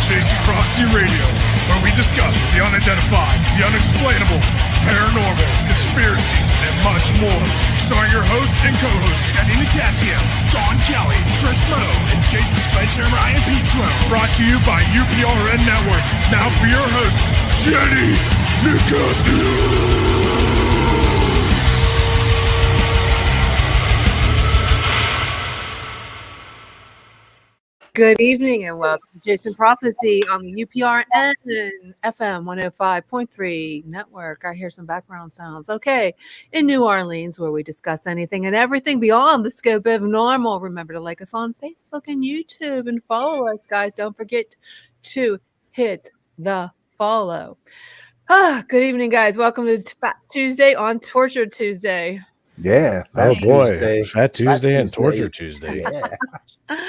Chasing Prophecy Radio, where we discuss the unidentified, the unexplainable, paranormal, conspiracies, and much more. Starring your host and co-hosts, Jenny Nicasio, Sean Kelly, Trish Lowe, and Jason Sledgehammer Ryan Petro. Brought to you by UPRN Network. Now for your host, Jenny Nicasio. Good evening and welcome to Jason Prophecy on the UPRN FM 105.3 network. I hear some background sounds. Okay, in New Orleans, where we discuss anything and everything beyond the scope of normal. Remember to like us on Facebook and YouTube and follow us, guys. Don't forget to hit the follow. Good evening, guys. Welcome to Fat Tuesday on Torture Tuesday. Yeah. Oh boy, Tuesday. Fat Tuesday and Torture Tuesday. Yeah.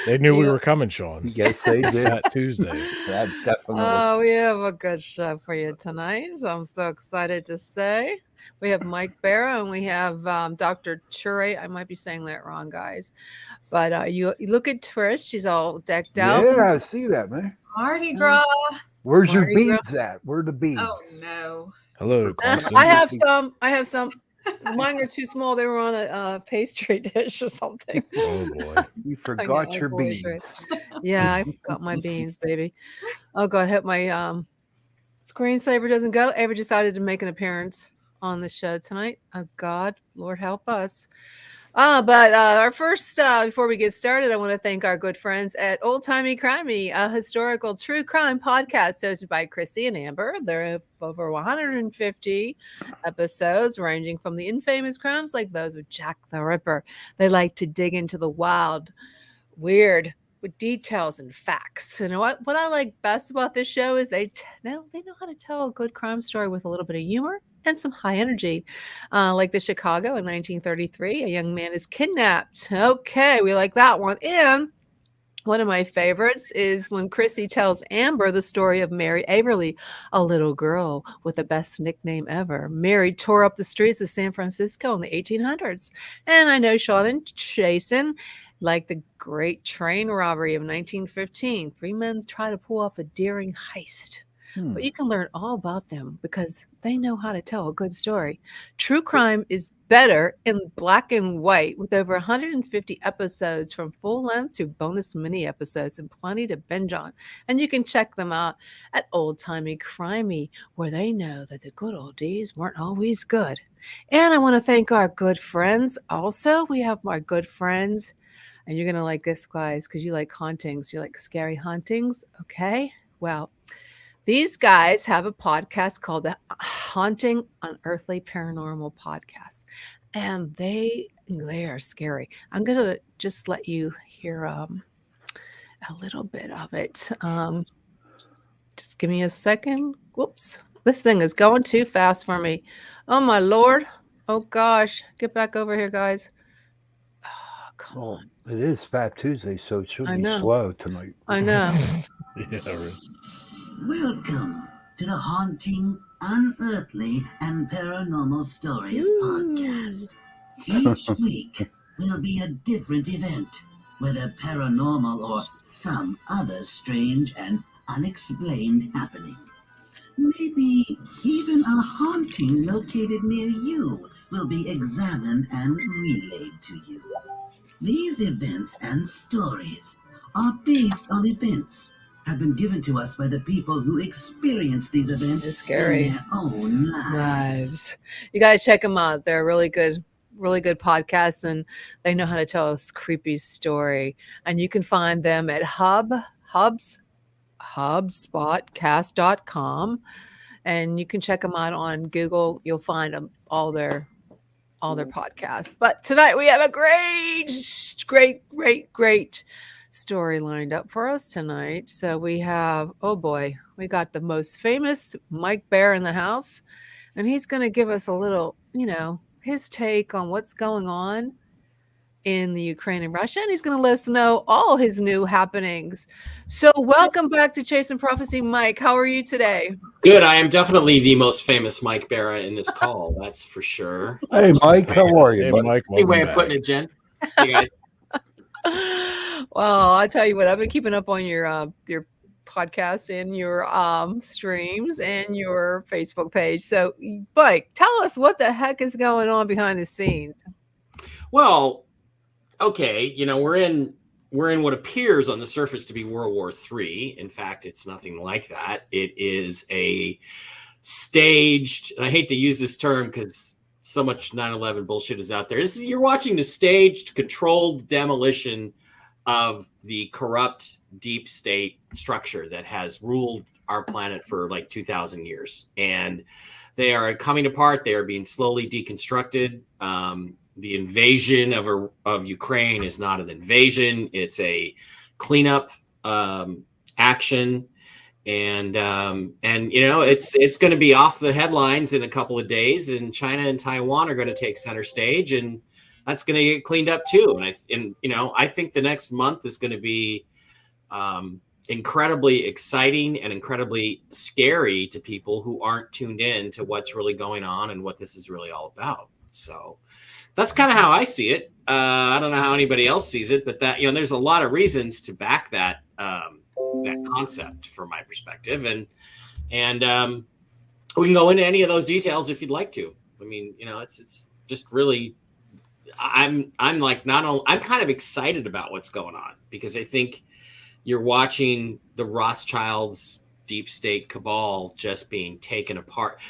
They knew we were coming, Sean. Yes, they did. Fat Tuesday. That definitely. Oh, we have a good show for you tonight. So I'm so excited to say we have Mike Bara and we have Dr. Turi. I might be saying that wrong, guys. But you look at Trish. She's all decked out. Yeah, I see that, man. Mardi Gras. Where's your Mardi Gras. beads at? Where are the beads? Oh no. Hello, Carson. I have some. Mine are too small. They were on a pastry dish or something. Oh boy. You forgot your voice, beads. right? Yeah, I forgot my beans, baby. Oh God, I hope my screensaver doesn't go. Ever decided to make an appearance on the show tonight? Oh God, Lord help us. But our first, before we get started, I want to thank our good friends at Old Timey Crimey, a historical true crime podcast hosted by Christy and Amber. There are over 150 episodes ranging from the infamous crimes like those of Jack the Ripper. They like to dig into the wild, weird, with details and facts. You know what I like best about this show is they know how to tell a good crime story with a little bit of humor and some high energy. Like the Chicago in 1933, a young man is kidnapped. Okay, we like that one. And one of my favorites is when Chrissy tells Amber the story of Mary Averly, a little girl with the best nickname ever. Mary tore up the streets of San Francisco in the 1800s. And I know Sean and Jason, like the great train robbery of 1915, three men try to pull off a daring heist. But you can learn all about them because they know how to tell a good story. True crime is better in black and white with over 150 episodes from full length to bonus mini episodes and plenty to binge on. And you can check them out at Old Timey Crimey, where they know that the good old days weren't always good. And I want to thank our good friends. Also, we have my good friends, and you're going to like this, guys, because you like hauntings. You like scary hauntings. Okay, well, these guys have a podcast called the Haunting Unearthly Paranormal Podcast, and they are scary. I'm going to just let you hear a little bit of it. Just give me a second. Whoops. This thing is going too fast for me. Oh, my Lord. Oh, gosh. Get back over here, guys. Oh, come on. It is Fat Tuesday, so it should I be know. slow tonight. I know. Yeah, really. Welcome to the Haunting, Unearthly, and Paranormal Stories podcast. Each week will be a different event, whether paranormal or some other strange and unexplained happening. Maybe even a haunting located near you will be examined and relayed to you. These events and stories are based on events have been given to us by the people who experience these events It's scary. in their own lives. You got to check them out. They're really good podcasts, and they know how to tell a creepy story. And you can find them at hubspotcast.com, and you can check them out on Google. You'll find them all their podcasts. But tonight we have a great story lined up for us tonight. So we have, we got the most famous Mike Bara in the house, and he's going to give us a little, his take on what's going on in the Ukraine and Russia, and he's going to let us know all his new happenings. So welcome back to Chasing Prophecy, Mike. How are you today? Good. I am dedefinitely the most famous Mike Bara in this call. That's for sure. Hey, Mike, how are you? Hey, buddy? Mike, Any way welcome of putting back. it, Jen? Hey, guys. Well, I tell you what, I've been keeping up on your podcast and your streams and your Facebook page. So, Mike, tell us what the heck is going on behind the scenes. Well, okay, we're in what appears on the surface to be World War III. In fact, it's nothing like that. It is a staged, and I hate to use this term because so much 9/11 bullshit is out there. You're watching the staged, controlled demolition of the corrupt deep state structure that has ruled our planet for like 2,000 years. And they are coming apart. They are being slowly deconstructed. The invasion of Ukraine is not an invasion. It's a cleanup action. And it's going to be off the headlines in a couple of days, and China and Taiwan are going to take center stage, and that's going to get cleaned up too. I think the next month is going to be incredibly exciting and incredibly scary to people who aren't tuned in to what's really going on and what this is really all about. So that's kind of how I see it. I don't know how anybody else sees it, but that, there's a lot of reasons to back that concept from my perspective. And we can go into any of those details if you'd like to. I mean, it's just really, I'm kind of excited about what's going on, because I think you're watching the Rothschilds deep state cabal just being taken apart,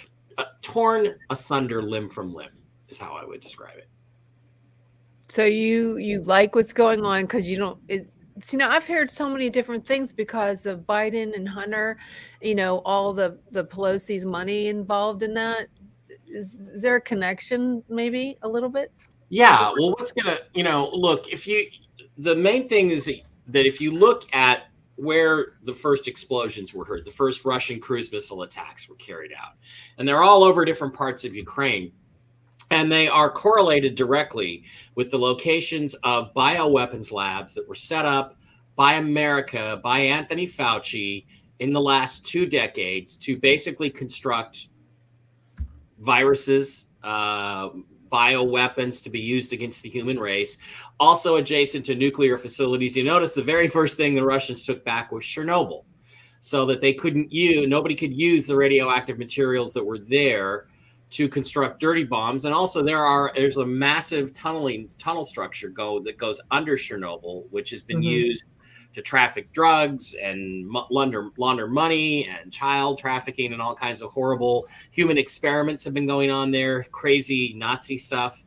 torn asunder limb from limb is how I would describe it. So you like what's going on because you don't. I've heard so many different things because of Biden and Hunter. All the Pelosi's money involved in that. Is there a connection, maybe a little bit? Yeah. Well, what's gonna look, the main thing is that if you look at where the first explosions were heard, the first Russian cruise missile attacks were carried out, and they're all over different parts of Ukraine. And they are correlated directly with the locations of bioweapons labs that were set up by America, by Anthony Fauci in the last 2 decades to basically construct viruses, bioweapons to be used against the human race, also adjacent to nuclear facilities. You notice the very first thing the Russians took back was Chernobyl, so that nobody could use the radioactive materials that were there to construct dirty bombs. And also there's a massive tunnel structure that goes under Chernobyl, which has been used to traffic drugs and launder money and child trafficking, and all kinds of horrible human experiments have been going on there, crazy Nazi stuff.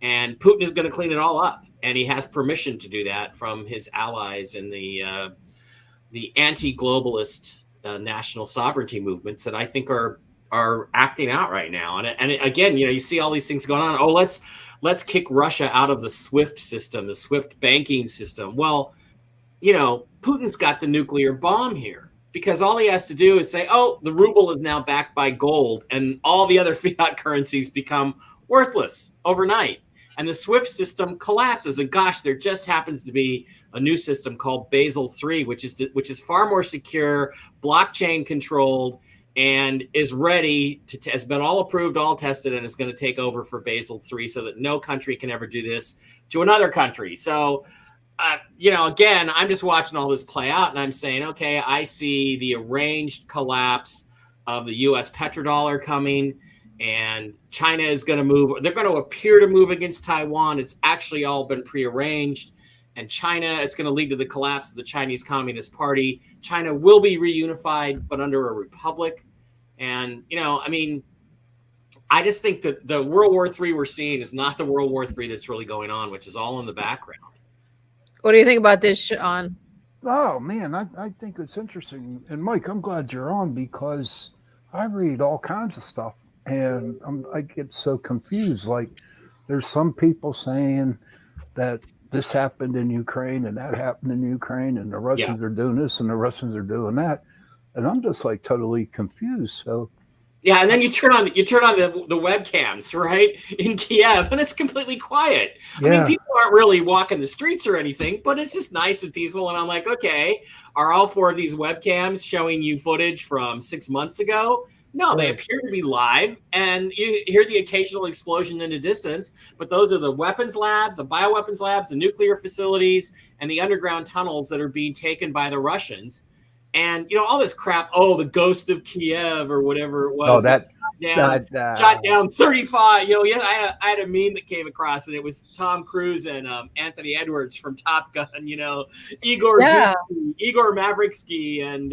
And Putin is going to clean it all up, and he has permission to do that from his allies in the anti-globalist national sovereignty movements that I think are acting out right now. And again, you see all these things going on. Oh, let's kick Russia out of the SWIFT system, the SWIFT banking system. Well, Putin's got the nuclear bomb here, because all he has to do is say, oh, the ruble is now backed by gold, and all the other fiat currencies become worthless overnight. And the SWIFT system collapses. And gosh, there just happens to be a new system called Basel III, which is far more secure, blockchain controlled, and is ready to has been all approved, all tested, and is going to take over for Basel III, so that no country can ever do this to another country. So, again, I'm just watching all this play out, and I'm saying, okay, I see the arranged collapse of the U.S. petrodollar coming, and China is going to move. They're going to appear to move against Taiwan. It's actually all been prearranged. And China, it's going to lead to the collapse of the Chinese Communist Party. China will be reunified, but under a republic. And, I just think that the World War III we're seeing is not the World War III that's really going on, which is all in the background. What do you think about this, Sean? Oh, man, I think it's interesting. And, Mike, I'm glad you're on, because I read all kinds of stuff, and I get so confused. Like, there's some people saying that this happened in Ukraine and that happened in Ukraine, and the Russians are doing this and the Russians are doing that. And I'm just like totally confused. So yeah, and then you turn on the webcams, right, in Kiev, and it's completely quiet. I mean, people aren't really walking the streets or anything, but it's just nice and peaceful. And I'm like, okay, are all 4 of these webcams showing you footage from 6 months ago? No, they appear to be live, and you hear the occasional explosion in the distance, but those are the weapons labs, the bioweapons labs, the nuclear facilities, and the underground tunnels that are being taken by the Russians. And all this crap. Oh, the ghost of Kiev or whatever it was. Oh, that shot down 35. Yeah, I had a meme that came across, and it was Tom Cruise and Anthony Edwards from Top Gun. Igor Mavriksky and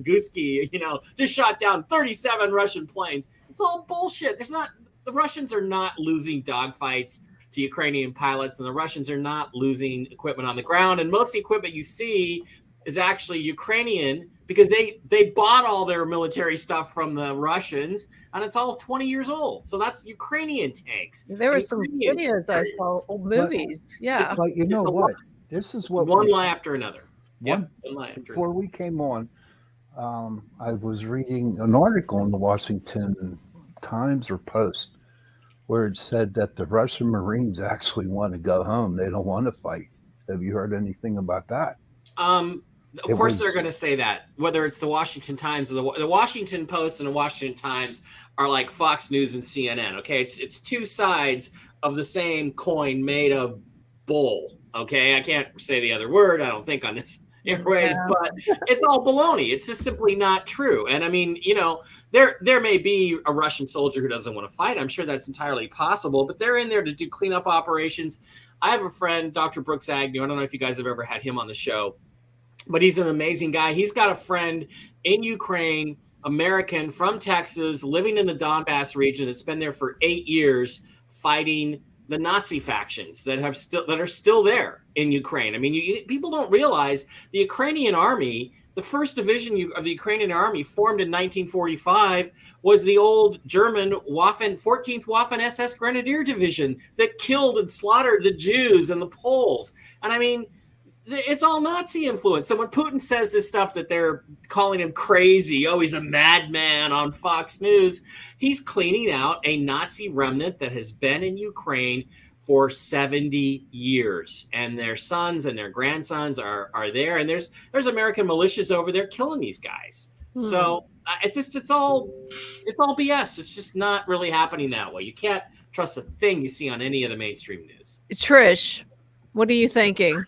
Guski. Just shot down 37 Russian planes. It's all bullshit. The Russians are not losing dogfights to Ukrainian pilots, and the Russians are not losing equipment on the ground. And most of the equipment you see is actually Ukrainian, because they bought all their military stuff from the Russians, and it's all 20 years old. So that's Ukrainian tanks. There were some videos I saw, old movies. Yeah. It's like, you know what? This is what one lie after another. One lie after before we came on, I was reading an article in the Washington Times or Post where it said that the Russian Marines actually want to go home. They don't want to fight. Have you heard anything about that? Of course they're going to say that, whether it's the Washington Times or the Washington Post and the Washington Times are like Fox News and CNN. Okay, it's two sides of the same coin made of bull. Okay, I can't say the other word, I don't think, on this airwaves, but it's all baloney. It's just simply not true. And I mean, there may be a Russian soldier who doesn't want to fight. I'm sure that's entirely possible, but they're in there to do cleanup operations. I have a friend, Dr. Brooks Agnew. I don't know if you guys have ever had him on the show, but he's an amazing guy. He's got a friend in Ukraine, American from Texas, living in the Donbass region, that's been there for 8 years fighting the Nazi factions that are still there in Ukraine. I mean, people don't realize the Ukrainian army, the first division of the Ukrainian army formed in 1945 was the old German 14th Waffen SS Grenadier Division that killed and slaughtered the Jews and the Poles. And I mean, it's all Nazi influence. So when Putin says this stuff that they're calling him crazy, he's a madman on Fox News, he's cleaning out a Nazi remnant that has been in Ukraine for 70 years. And their sons and their grandsons are there. And there's American militias over there killing these guys. So it's all BS. It's just not really happening that way. You can't trust a thing you see on any of the mainstream news. Trish, what are you thinking?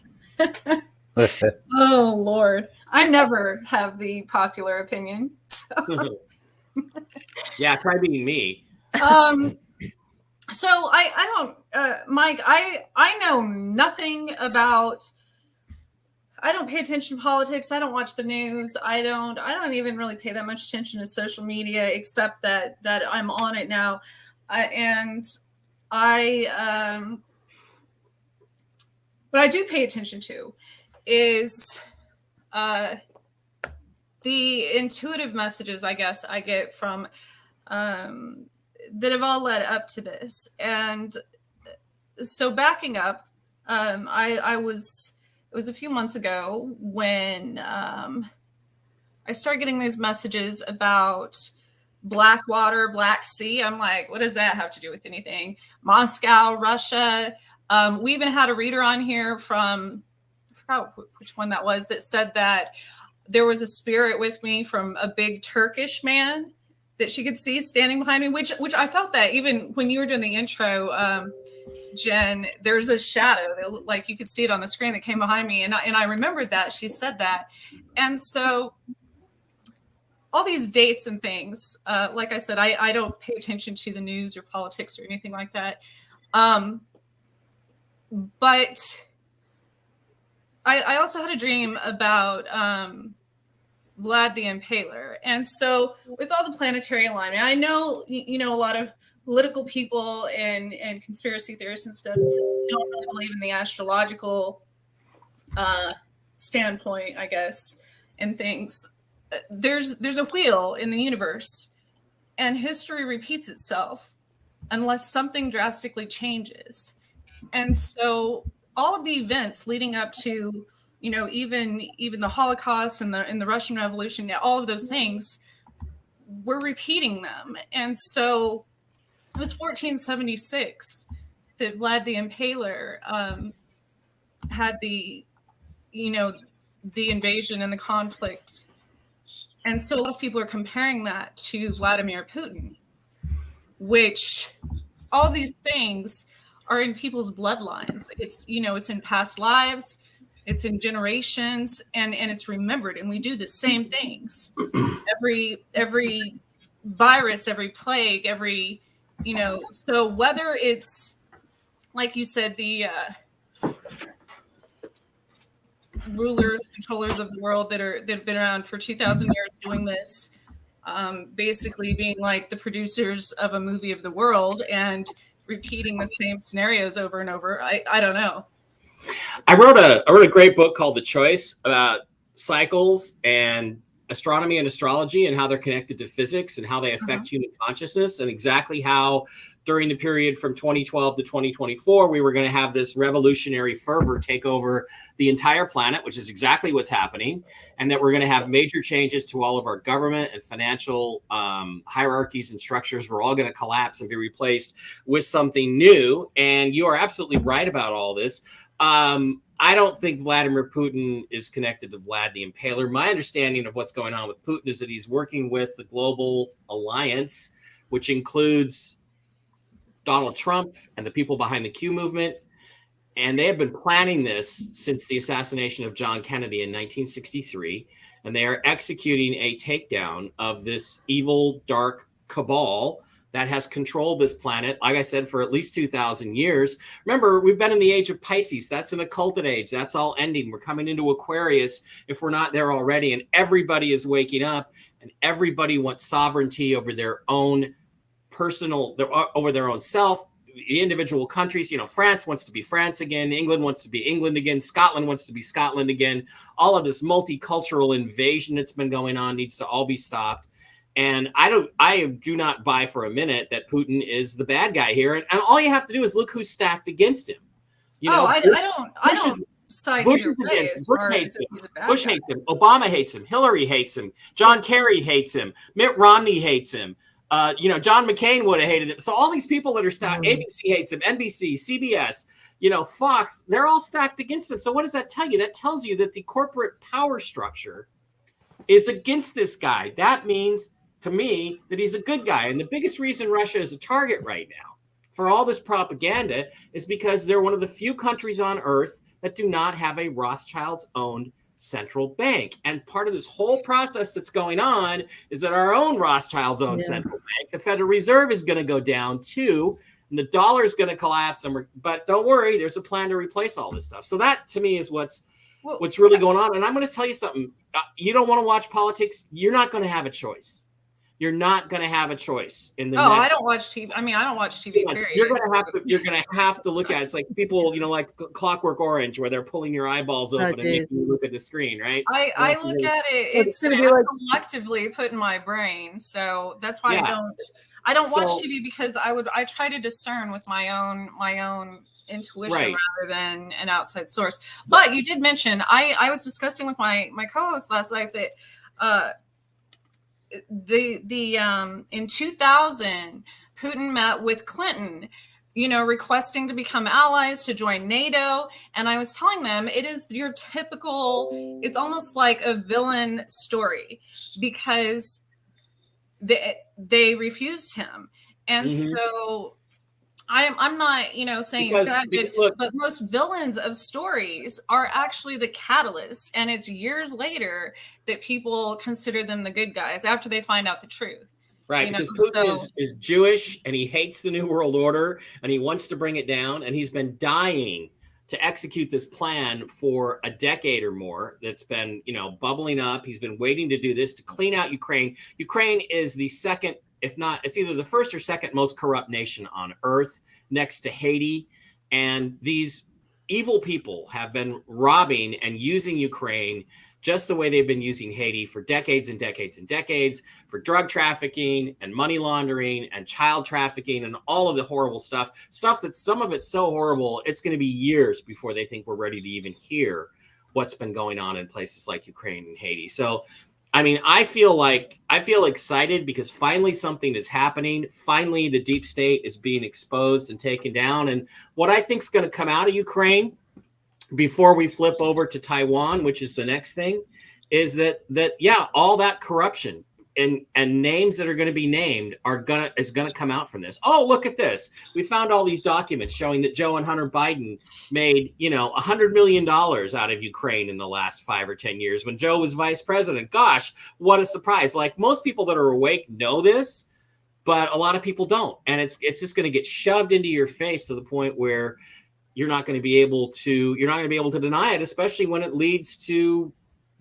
Oh Lord, I never have the popular opinion. So. Yeah, try being me. So I don't, Mike. I know nothing about. I don't pay attention to politics. I don't watch the news. I don't even really pay that much attention to social media, except that I'm on it now, what I do pay attention to is the intuitive messages, I guess, I get from that have all led up to this. And so backing up, it was a few months ago when I started getting these messages about Black Water, Black Sea. I'm like, what does that have to do with anything? Moscow, Russia. We even had a reader on here from, I forgot which one that was, that said that there was a spirit with me from a big Turkish man that she could see standing behind me, which I felt that even when you were doing the intro, Jen, there's a shadow that, like, you could see it on the screen that came behind me. And I remembered that she said that. And so all these dates and things, like I said, I don't pay attention to the news or politics or anything like that. But I also had a dream about Vlad the Impaler. And so with all the planetary alignment, I know, a lot of political people and conspiracy theorists and stuff don't really believe in the astrological standpoint, I guess, and things. There's a wheel in the universe, and history repeats itself unless something drastically changes. And so all of the events leading up to, even the Holocaust and the Russian Revolution, all of those things, we're repeating them. And so it was 1476 that Vlad the Impaler had the invasion and the conflict. And so a lot of people are comparing that to Vladimir Putin, which all these things are in people's bloodlines. It's, it's in past lives. It's in generations, and it's remembered, and we do the same things. every virus, every plague, every, so whether it's, like you said, the rulers, controllers of the world that have been around for 2,000 years doing this, basically being like the producers of a movie of the world and repeating the same scenarios over and over. I don't know. I wrote a great book called The Choice about cycles and astronomy and astrology and how they're connected to physics and how they affect human consciousness, and exactly how during the period from 2012 to 2024, we were going to have this revolutionary fervor take over the entire planet, which is exactly what's happening, and that we're going to have major changes to all of our government and financial hierarchies and structures. We're all going to collapse and be replaced with something new. And you are absolutely right about all this. I don't think Vladimir Putin is connected to Vlad the Impaler. My understanding of what's going on with Putin is that he's working with the global alliance, which includes Donald Trump and the people behind the Q movement. And they have been planning this since the assassination of John Kennedy in 1963. And they are executing a takedown of this evil, dark cabal that has controlled this planet, like I said, for at least 2,000 years. Remember, we've been in the age of Pisces. That's an occulted age. That's all ending. We're coming into Aquarius if we're not there already. And everybody is waking up, and everybody wants sovereignty over their own over their own self. The individual countries, France wants to be France again. England wants to be England again. Scotland wants to be Scotland again. All of this multicultural invasion that's been going on needs to all be stopped. And I do not buy for a minute that Putin is the bad guy here. And all you have to do is look who's stacked against him. I don't side Bush either way is as against him. far Bush as if he's a bad Bush guy. hates him. Obama hates him. Hillary hates him. John Kerry hates him. Mitt Romney hates him. John McCain would have hated him. So all these people that are stacked, ABC hates him, NBC, CBS, Fox, they're all stacked against him. So what does that tell you? That tells you that the corporate power structure is against this guy. That means, to me, that he's a good guy. And the biggest reason Russia is a target right now for all this propaganda is because they're one of the few countries on earth that do not have a Rothschilds-owned central bank. And part of this whole process that's going on is that our own Rothschilds-owned central bank, the Federal Reserve, is going to go down too, and the dollar is going to collapse. But don't worry, there's a plan to replace all this stuff. So that, to me, is what's really going on. And I'm going to tell you something. You don't want to watch politics, you're not going to have a choice. You're not going to have a choice in the next. I don't watch TV. I mean, I don't watch TV. Period. You're going to have to look at it. It's like people, like Clockwork Orange, where they're pulling your eyeballs open and making you look at the screen, right? I look at it. It's collectively put in my brain, so that's why I don't watch TV, because I try to discern with my own intuition rather than an outside source. But you did mention I was discussing with my co-host last night that. In 2000, Putin met with Clinton, requesting to become allies, to join NATO. And I was telling them it is your typical, it's almost like a villain story, because they refused him. And so I'm not, saying it's bad, but most villains of stories are actually the catalyst. And it's years later that people consider them the good guys after they find out the truth. Right, because Putin is Jewish, and he hates the New World Order, and he wants to bring it down. And he's been dying to execute this plan for a decade or more. That's been, bubbling up. He's been waiting to do this to clean out Ukraine. Ukraine is the second, if not, it's either the first or second most corrupt nation on earth, next to Haiti. And these evil people have been robbing and using Ukraine just the way they've been using Haiti for decades and decades and decades, for drug trafficking and money laundering and child trafficking and all of the horrible stuff that some of it's so horrible, it's going to be years before they think we're ready to even hear what's been going on in places like Ukraine and Haiti. So, I mean, I feel excited because finally something is happening. Finally, the deep state is being exposed and taken down. And what I think is going to come out of Ukraine before we flip over to Taiwan, which is the next thing, is that all that corruption, and names that are going to be named is going to come out from this. Oh, look at this. We found all these documents showing that Joe and Hunter Biden made, $100 million out of Ukraine in the last 5 or 10 years when Joe was vice president. Gosh, what a surprise. Like, most people that are awake know this, but a lot of people don't. And it's just going to get shoved into your face to the point where you're not going to be able to deny it, especially when it leads to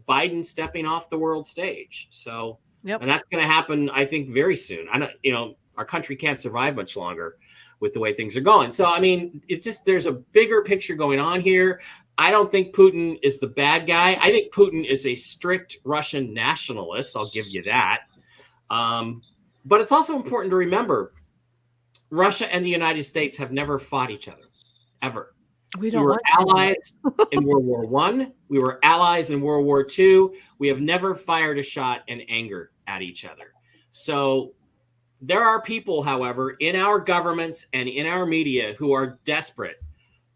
Biden stepping off the world stage. So, Yep. And that's going to happen, I think, very soon. I know, our country can't survive much longer with the way things are going. So, I mean, it's just, there's a bigger picture going on here. I don't think Putin is the bad guy. I think Putin is a strict Russian nationalist. I'll give you that. But it's also important to remember Russia and the United States have never fought each other, ever. We were allies in World War I. We were allies in World War II. We have never fired a shot in anger at each other. So there are people, however, in our governments and in our media who are desperate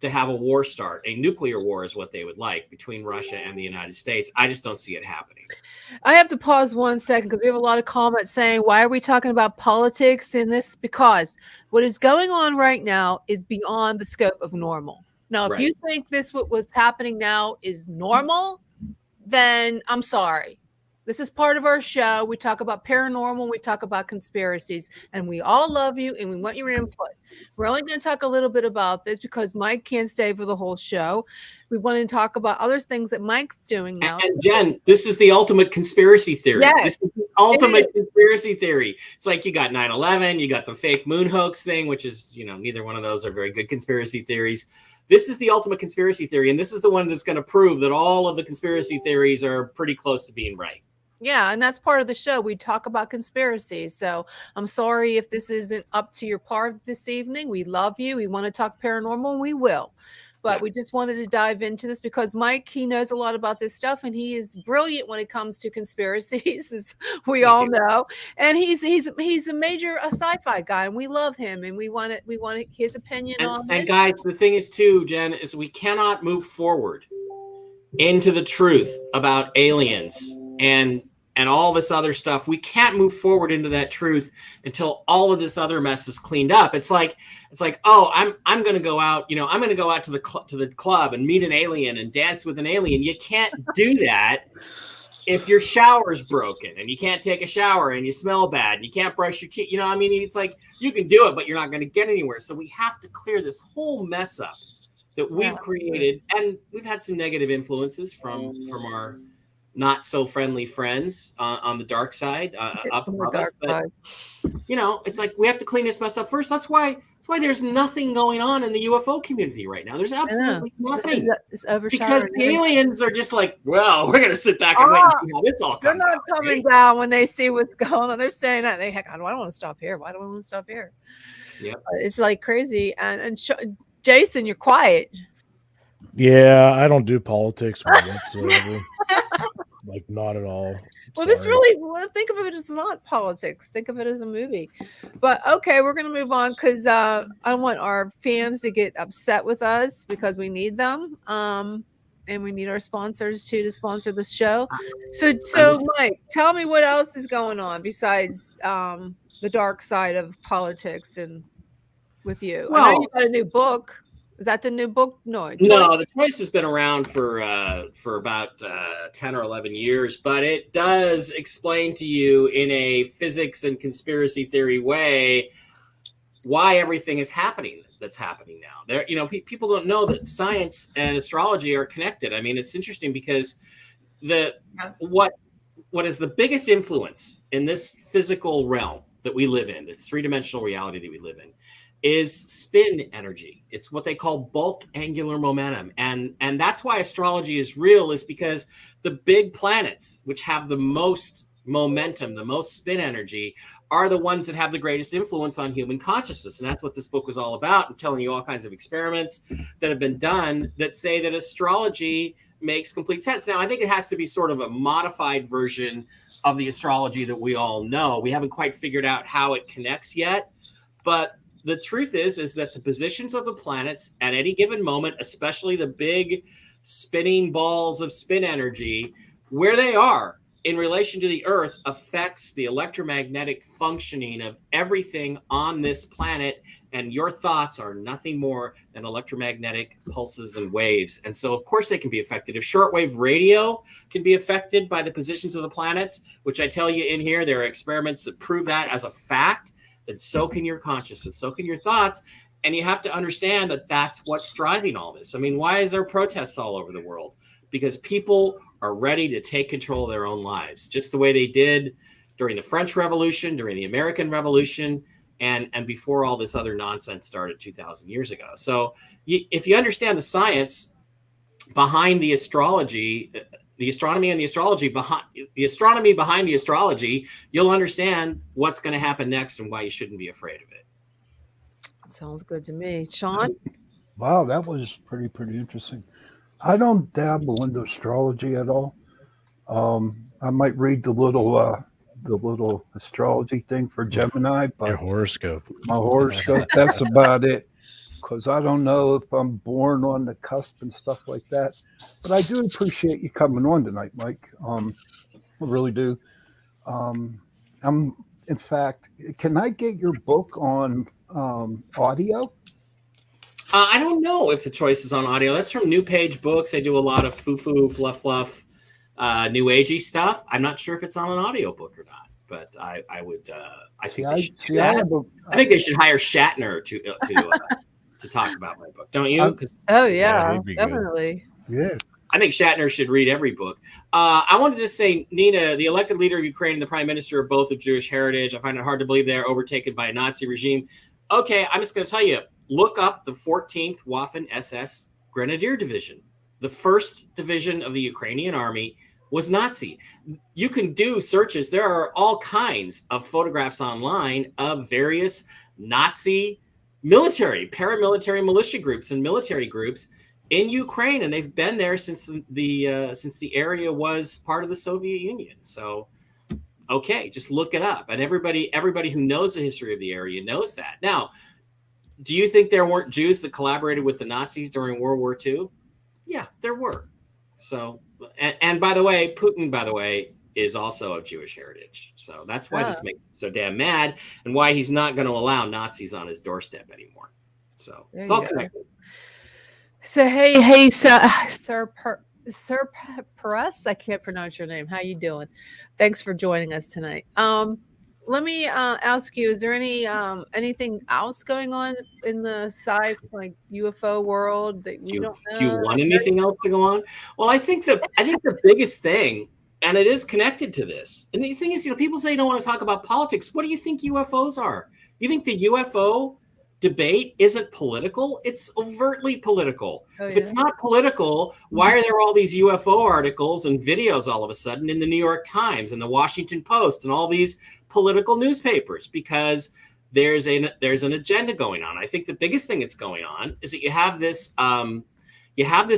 to have a war start. A nuclear war is what they would like between Russia and the United States. I just don't see it happening. I have to pause 1 second because we have a lot of comments saying, why are we talking about politics in this? Because what is going on right now is beyond the scope of normal. Now, if you think what's happening now is normal, then I'm sorry. This is part of our show. We talk about paranormal, we talk about conspiracies, and we all love you and we want your input. We're only going to talk a little bit about this because Mike can't stay for the whole show. We want to talk about other things that Mike's doing now. And Jen, this is the ultimate conspiracy theory. Yes, this is the ultimate conspiracy theory. It's like you got 9/11, you got the fake moon hoax thing, which is, neither one of those are very good conspiracy theories. This is the ultimate conspiracy theory, and this is the one that's going to prove that all of the conspiracy theories are pretty close to being right. Yeah, and that's part of the show. We talk about conspiracies. So I'm sorry if this isn't up to your par this evening. We love you. We want to talk paranormal, and we will. But we just wanted to dive into this because Mike, he knows a lot about this stuff, and he is brilliant when it comes to conspiracies, as we all know. And he's a major sci-fi guy, and we love him, and we want his opinion on this. And guys, the thing is too, Jen, is we cannot move forward into the truth about aliens and all this other stuff. We can't move forward into that truth until all of this other mess is cleaned up. It's like, oh, I'm going to go out, I'm going to go out to the club and meet an alien and dance with an alien. You can't do that if your shower's broken and you can't take a shower and you smell bad and you can't brush your teeth. It's like you can do it, but you're not going to get anywhere. So we have to clear this whole mess up that we've created, and we've had some negative influences from our not so friendly friends on the dark side up above us. But it's like we have to clean this mess up first. That's why there's nothing going on in the UFO community right now. There's absolutely nothing. It's because the aliens are just like, well, we're gonna sit back and wait and see how this all comes out. They're not coming down when they see what's going on. They're saying that I don't want to stop here. Why do I want to stop here? Yeah, it's like crazy. And Jason, you're quiet. Yeah, I don't do politics whatsoever. Like, not at all. Well, this really, think of it as not politics. Think of it as a movie. But okay, we're going to move on because I don't want our fans to get upset with us because we need them. And we need our sponsors too to sponsor the show. So Mike, tell me what else is going on besides the dark side of politics and with you. Well, I know you got a new book. Is that the new book? No, the choice has been around for about 10 or 11 years, but it does explain to you in a physics and conspiracy theory way why everything is happening that's happening now. There, people don't know that science and astrology are connected. I mean, it's interesting because what is the biggest influence in this physical realm that we live in, this three-dimensional reality that we live in, is spin energy. It's what they call bulk angular momentum. And that's why astrology is real, is because the big planets, which have the most momentum, the most spin energy, are the ones that have the greatest influence on human consciousness. And that's what this book was all about. I'm telling you all kinds of experiments that have been done that say that astrology makes complete sense. Now, I think it has to be sort of a modified version of the astrology that we all know. We haven't quite figured out how it connects yet, but the truth is that the positions of the planets at any given moment, especially the big spinning balls of spin energy, where they are in relation to the Earth affects the electromagnetic functioning of everything on this planet. And your thoughts are nothing more than electromagnetic pulses and waves. And so, of course, they can be affected. If shortwave radio can be affected by the positions of the planets, which I tell you in here, there are experiments that prove that as a fact, then so can your consciousness, so can your thoughts. And you have to understand that that's what's driving all this. I mean, why is there protests all over the world? Because people are ready to take control of their own lives, just the way they did during the French Revolution, during the American Revolution, and before all this other nonsense started 2,000 years ago. So if you understand the science behind the astrology, the astronomy and the astrology behind the astronomy behind the astrology, you'll understand what's going to happen next and why you shouldn't be afraid of it. Sounds good to me. Sean? Wow, that was pretty interesting. I don't dabble into astrology at all. I might read the little astrology thing for Gemini, Your but horoscope. my horoscope, that's about it. Because I don't know if I'm born on the cusp and stuff like that. But I do appreciate you coming on tonight, Mike. I really do. In fact, can I get your book on audio? I don't know if the choice is on audio. That's from New Page Books. They do a lot of foo-foo, fluff, new agey stuff. I'm not sure if it's on an audio book or not, but I think they should do that. I think they should hire Shatner to talk about my book. Don't you? Oh yeah, he'd be definitely. Yeah. I think Shatner should read every book. I wanted to say, Nina, the elected leader of Ukraine and the prime minister are both of Jewish heritage. I find it hard to believe they're overtaken by a Nazi regime. Okay, I'm just going to tell you, look up the 14th Waffen SS Grenadier Division. The 1st division of the Ukrainian army was Nazi. You can do searches. There are all kinds of photographs online of various Nazi military, paramilitary militia groups and military groups in Ukraine, and they've been there since the area was part of the Soviet Union. So, okay, just look it up. And everybody who knows the history of the area knows that. Now, do you think there weren't Jews that collaborated with the Nazis during World War II? Yeah, there were. So, and by the way, Putin, by the way, is also of Jewish heritage. So that's why this makes him so damn mad, and why he's not going to allow Nazis on his doorstep anymore. So it's all connected. So hey, Sir Perez, I can't pronounce your name. How you doing? Thanks for joining us tonight. Let me ask you: is there anything else going on in the sci like UFO world that you don't know? Do you want anything else to go on? Well, I think the biggest thing, and it is connected to this. And the thing is, people say you don't want to talk about politics. What do you think UFOs are? You think the UFO debate isn't political? It's overtly political. If it's not political, why are there all these UFO articles and videos all of a sudden in the New York Times and the Washington Post and all these political newspapers? Because there's an agenda going on. I think the biggest thing that's going on is that you have this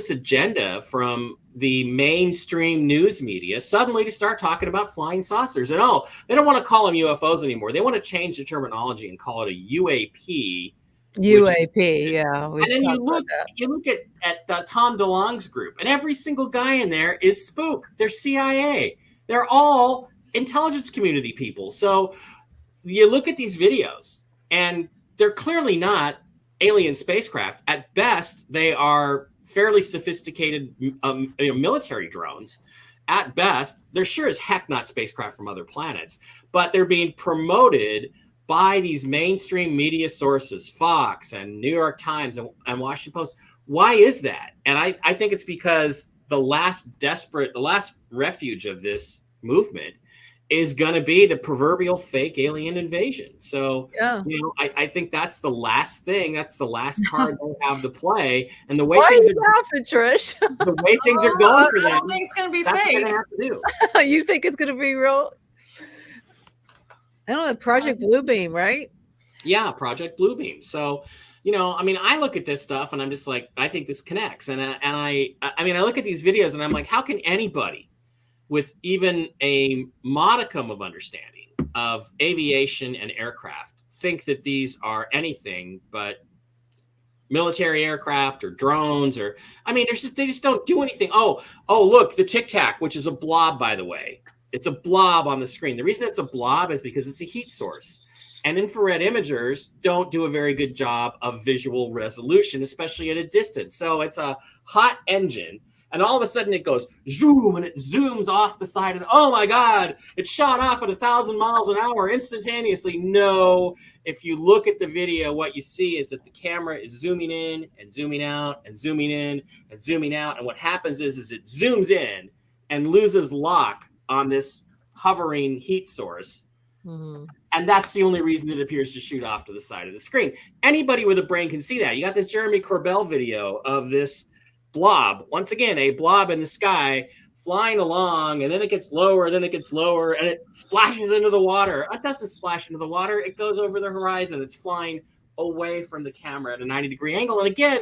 agenda from the mainstream news media suddenly to start talking about flying saucers. And they don't want to call them UFOs anymore. They want to change the terminology and call it a UAP. Yeah. And then you look at Tom DeLonge's group, and every single guy in there is spook. They're CIA. They're all intelligence community people. So you look at these videos, and they're clearly not alien spacecraft. At best, they are fairly sophisticated military drones. At best, they're sure as heck not spacecraft from other planets, but they're being promoted by these mainstream media sources, Fox and New York Times and Washington Post. Why is that? And I think it's because the last refuge of this movement is going to be the proverbial fake alien invasion. So, I think that's the last thing. That's the last card they have to play. And the way things are laughing, Trish? The way things are going for them, I don't think it's going to be that's fake. what they have to do. You think it's going to be real? I don't know. Project Bluebeam, right? Yeah, Project Bluebeam. So, I look at this stuff and I'm just like, I think this connects. And I look at these videos and I'm like, how can anybody with even a modicum of understanding of aviation and aircraft think that these are anything but military aircraft or drones? They just don't do anything. Oh, look, the Tic Tac, which is a blob, by the way. It's a blob on the screen. The reason it's a blob is because it's a heat source. And infrared imagers don't do a very good job of visual resolution, especially at a distance. So it's a hot engine. And all of a sudden it goes zoom and it zooms off the side of the, oh my God, it shot off at 1,000 miles an hour instantaneously. No, if you look at the video, what you see is that the camera is zooming in and zooming out and zooming in and zooming out. And what happens is it zooms in and loses lock on this hovering heat source. Mm-hmm. And that's the only reason it appears to shoot off to the side of the screen. Anybody with a brain can see that. You got this Jeremy Corbell video of this blob, once again, a blob in the sky flying along, and then it gets lower, then it gets lower, and it splashes into the water. It doesn't splash into the water. It goes over the horizon. It's flying away from the camera at a 90-degree angle. And again,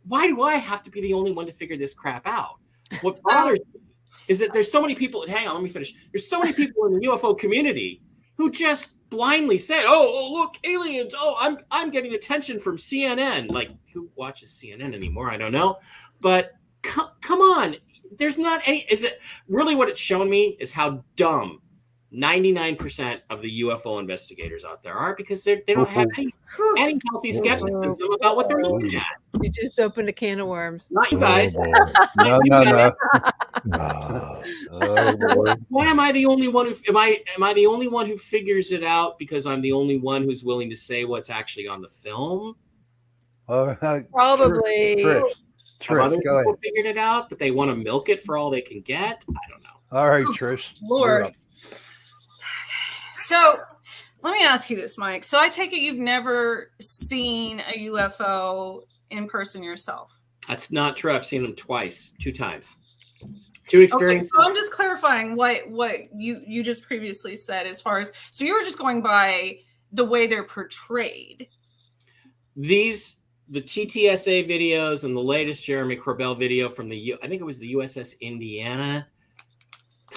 why do I have to be the only one to figure this crap out? What bothers me is that there's so many people, hang on, let me finish. There's so many people in the UFO community who just blindly said, oh, look, aliens. Oh, I'm getting attention from CNN. Like, who watches CNN anymore? I don't know. But come on. There's not any. Is it really what it's shown me is how dumb 99% of the UFO investigators out there are, because they don't have any healthy skepticism about what they're looking at. You just opened a can of worms. Not you guys. No. Why am I the only one who am I the only one who figures it out because I'm the only one who's willing to say what's actually on the film? Probably. Have other people figured it out, but they want to milk it for all they can get? I don't know. All right, Trish. Lord. So let me ask you this, Mike. So I take it you've never seen a UFO in person yourself. That's not true. I've seen them twice, 2 times. 2 experiences. Okay, so I'm just clarifying what you just previously said as far as, so you were just going by the way they're portrayed. The TTSA videos and the latest Jeremy Corbell video from I think it was the USS Indiana.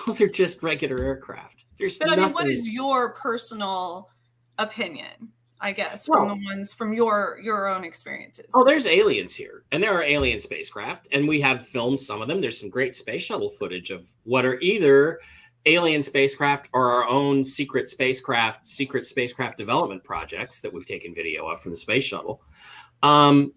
Those are just regular aircraft. But I mean, what is your personal opinion, I guess, from the ones from your own experiences? Oh, there's aliens here, and there are alien spacecraft, and we have filmed some of them. There's some great space shuttle footage of what are either alien spacecraft or our own secret spacecraft development projects that we've taken video of from the space shuttle. You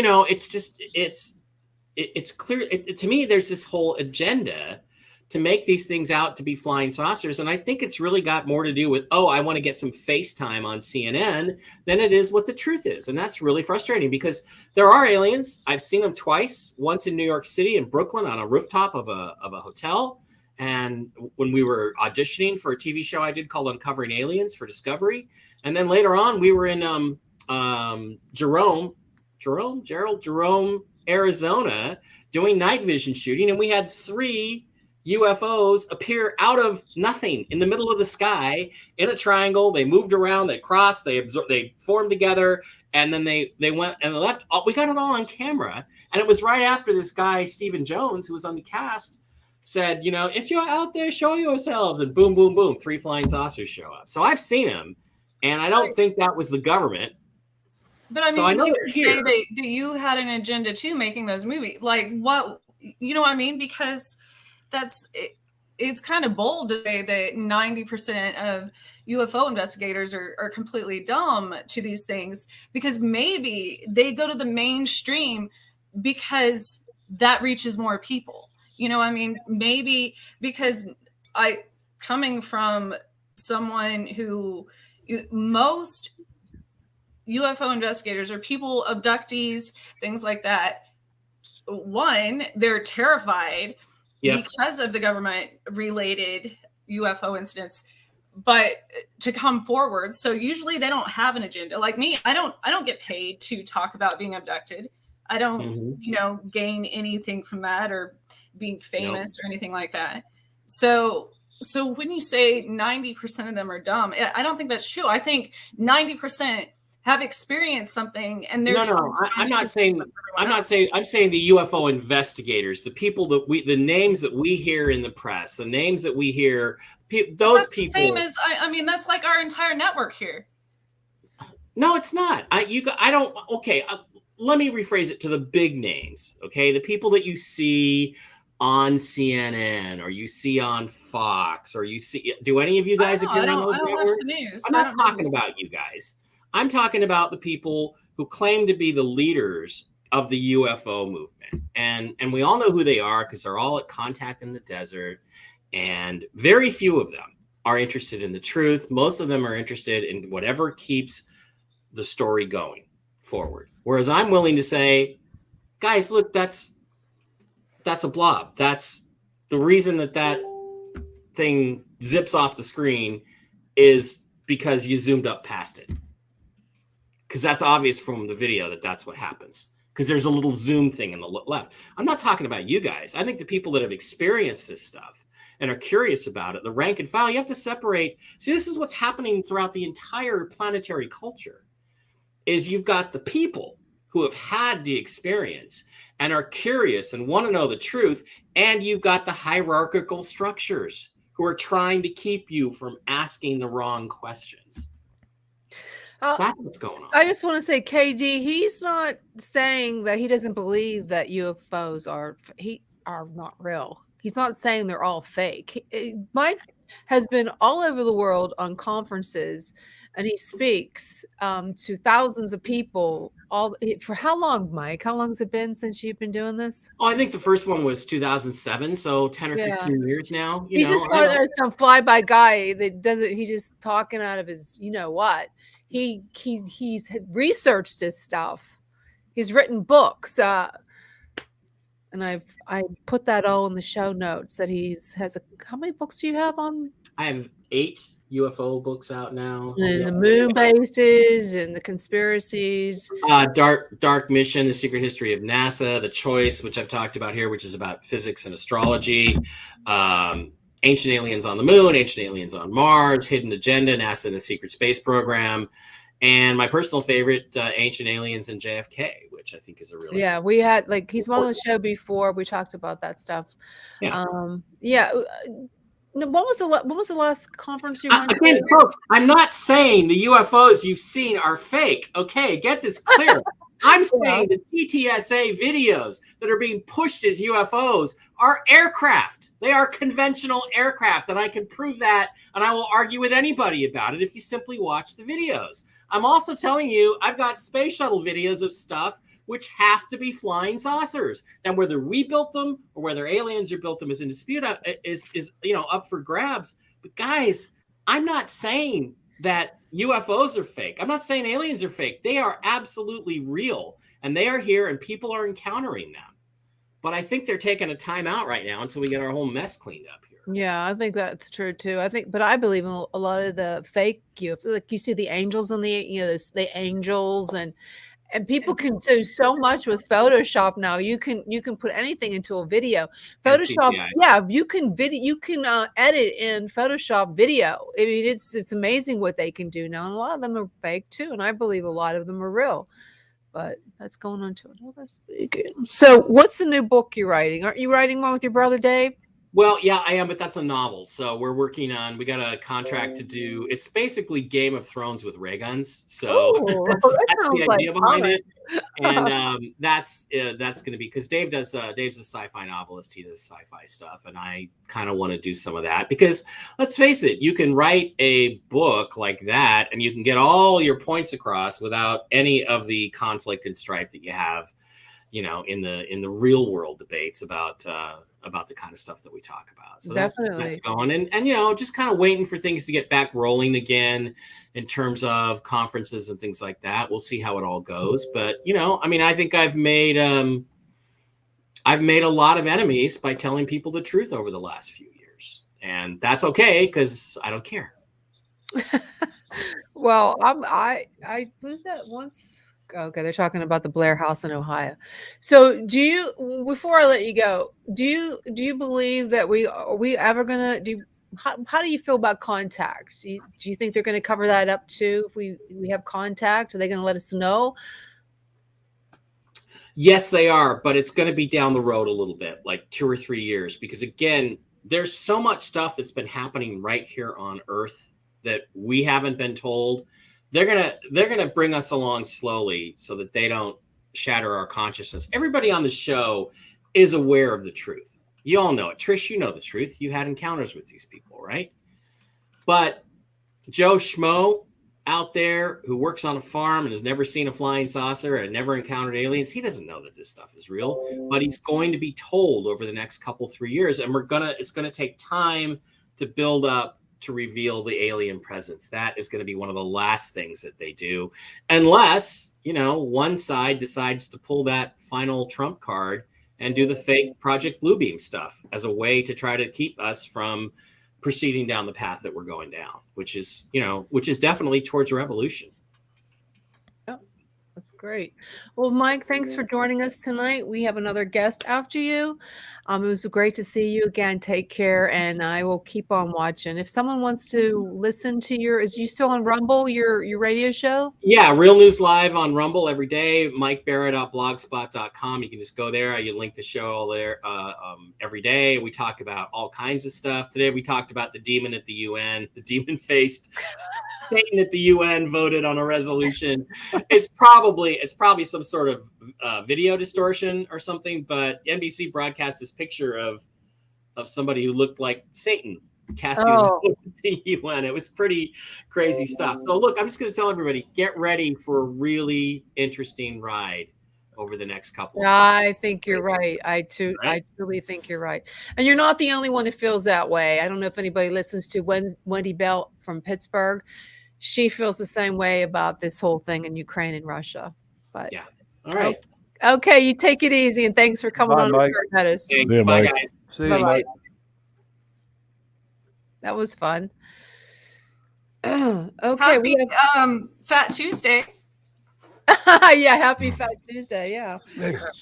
know, it's clear to me, there's this whole agenda to make these things out to be flying saucers. And I think it's really got more to do with, I want to get some FaceTime on CNN than it is what the truth is. And that's really frustrating because there are aliens. I've seen them twice, once in New York City and Brooklyn on a rooftop of a hotel. And when we were auditioning for a TV show I did called Uncovering Aliens for Discovery. And then later on, we were in Jerome, Arizona, doing night vision shooting. And we had 3 UFOs appear out of nothing in the middle of the sky in a triangle. They moved around, they crossed, they formed together, and then they went and left. We got it all on camera. And it was right after this guy, Stephen Jones, who was on the cast, said, you know, if you're out there, show yourselves. And boom, boom, boom, 3 flying saucers show up. So I've seen them, and I don't think that was the government. But I mean, so I know you could say that you had an agenda too, making those movies. Like, what, you know what I mean? Because it's kind of bold to say that 90% of UFO investigators are completely dumb to these things, because maybe they go to the mainstream because that reaches more people. You know, I mean, maybe because coming from someone who most UFO investigators are people, abductees, things like that. One, they're terrified because of the government related UFO incidents, but to come forward. So usually they don't have an agenda. Like me, I don't get paid to talk about being abducted. I don't, gain anything from that or being famous or anything like that. So when you say 90% of them are dumb, I don't think that's true. I think 90% have experienced something, and they're I'm saying the UFO investigators, the people that the names that we hear in the press, the names that we hear, those people. Same as that's like our entire network here. No, it's not. Let me rephrase it to the big names. Okay, the people that you see on CNN or you see on Fox or you see, do any of you guys appear on those I don't watch networks? the news. I'm not talking about you guys. I'm talking about the people who claim to be the leaders of the UFO movement. And we all know who they are because they're all at Contact in the Desert. And very few of them are interested in the truth. Most of them are interested in whatever keeps the story going forward. Whereas I'm willing to say, guys, look, that's a blob. That's the reason that thing zips off the screen is because you zoomed up past it. Because that's obvious from the video that that's what happens. Because there's a little zoom thing in the left. I'm not talking about you guys. I think the people that have experienced this stuff and are curious about it, the rank and file, you have to separate. See, this is what's happening throughout the entire planetary culture, is you've got the people who have had the experience and are curious and want to know the truth, and you've got the hierarchical structures who are trying to keep you from asking the wrong questions. That's what's going on. I just want to say, KD, he's not saying that he doesn't believe that UFOs are not real. He's not saying they're all fake. Mike has been all over the world on conferences, and he speaks to thousands of people. For how long, Mike? How long has it been since you've been doing this? Oh, I think the first one was 2007, so 10 or 15 years now. He's just not some fly-by guy that doesn't. He's just talking out of his, you know what? He's researched this stuff. He's written books, and I put that all in the show notes. That how many books do you have on? I have 8 UFO books out now. And the moon bases and the conspiracies. Dark Mission, The Secret History of NASA, The Choice, which I've talked about here, which is about physics and astrology. Ancient Aliens on the Moon, Ancient Aliens on Mars, Hidden Agenda, NASA and the Secret Space Program, and my personal favorite, Ancient Aliens and JFK, which I think is a really we had he's on the show before. We talked about that stuff. When was the last conference you went to? Folks, I'm not saying the UFOs you've seen are fake. Okay, get this clear. I'm saying the TTSA videos that are being pushed as UFOs are aircraft. They are conventional aircraft, and I can prove that, and I will argue with anybody about it if you simply watch the videos. I'm also telling you, I've got space shuttle videos of stuff which have to be flying saucers. Now, whether we built them or whether aliens or built them is in dispute, is up for grabs. But guys, I'm not saying that UFOs are fake. I'm not saying aliens are fake. They are absolutely real, and they are here, and people are encountering them. But I think they're taking a time out right now until we get our whole mess cleaned up here. Yeah, I think that's true too. But I believe in a lot of the fake UFO. Like you see the angels on the angels, and people can do so much with Photoshop now. You can put anything into a video. Photoshop, you can edit in Photoshop video. I mean, it's amazing what they can do now. And a lot of them are fake too, and I believe a lot of them are real. But that's going on to another speaking. So, what's the new book you're writing? Aren't you writing one with your brother Dave? Well, yeah, I am, but that's a novel. So we're working on. We got a contract to do. It's basically Game of Thrones with ray guns. So that's the idea behind it. And that's going to be because Dave's a sci-fi novelist. He does sci-fi stuff, and I kind of want to do some of that because let's face it, you can write a book like that, and you can get all your points across without any of the conflict and strife that you have, in the real world debates about the kind of stuff that we talk about. So definitely that's going and just kind of waiting for things to get back rolling again in terms of conferences and things like that. We'll see how it all goes. But I think I've made a lot of enemies by telling people the truth over the last few years. And that's okay because I don't care. Well, I was that once. Okay, they're talking about the Blair House in Ohio. So, before I let you go, do you believe that are we ever gonna do? How do you feel about contact? Do you think they're going to cover that up too? If we have contact, are they going to let us know? Yes, they are, but it's going to be down the road a little bit, like 2 or 3 years, because again, there's so much stuff that's been happening right here on Earth that we haven't been told. They're gonna bring us along slowly so that they don't shatter our consciousness. Everybody on the show is aware of the truth. You all know it. Trish, you know the truth. You had encounters with these people, right? But Joe Schmo out there who works on a farm and has never seen a flying saucer and never encountered aliens, he doesn't know that this stuff is real, but he's going to be told over the next 3 years, and it's going to take time to build up to reveal the alien presence. That is going to be one of the last things that they do, unless, one side decides to pull that final trump card and do the fake Project Bluebeam stuff as a way to try to keep us from proceeding down the path that we're going down, which is definitely towards revolution. Oh, that's great. Well, Mike, thanks for joining us tonight. We have another guest after you. It was great to see you again. Take care, and I will keep on watching. If someone wants to listen to is you still on Rumble, your radio show? Yeah, Real News Live on Rumble every day. MikeBara.blogspot.com. You can just go there. You link the show there every day. We talk about all kinds of stuff. Today we talked about the demon at the UN, the demon-faced Satan at the UN voted on a resolution. It's probably some sort of video distortion or something, but NBC broadcast this picture of somebody who looked like Satan casting the UN. It was pretty crazy stuff. So look, I'm just going to tell everybody, get ready for a really interesting ride over the next couple of months. I think you're right. I truly think you're right. And you're not the only one who feels that way. I don't know if anybody listens to Wendy Bell from Pittsburgh. She feels the same way about this whole thing in Ukraine and Russia. But yeah. All right. Okay, you take it easy, and thanks for coming on. Mike. Thanks. Yeah, Bye, Mike. guys. See you, Bye-bye. Mike. That was fun. Okay, Happy Fat Tuesday. yeah, happy Fat Tuesday. Yeah,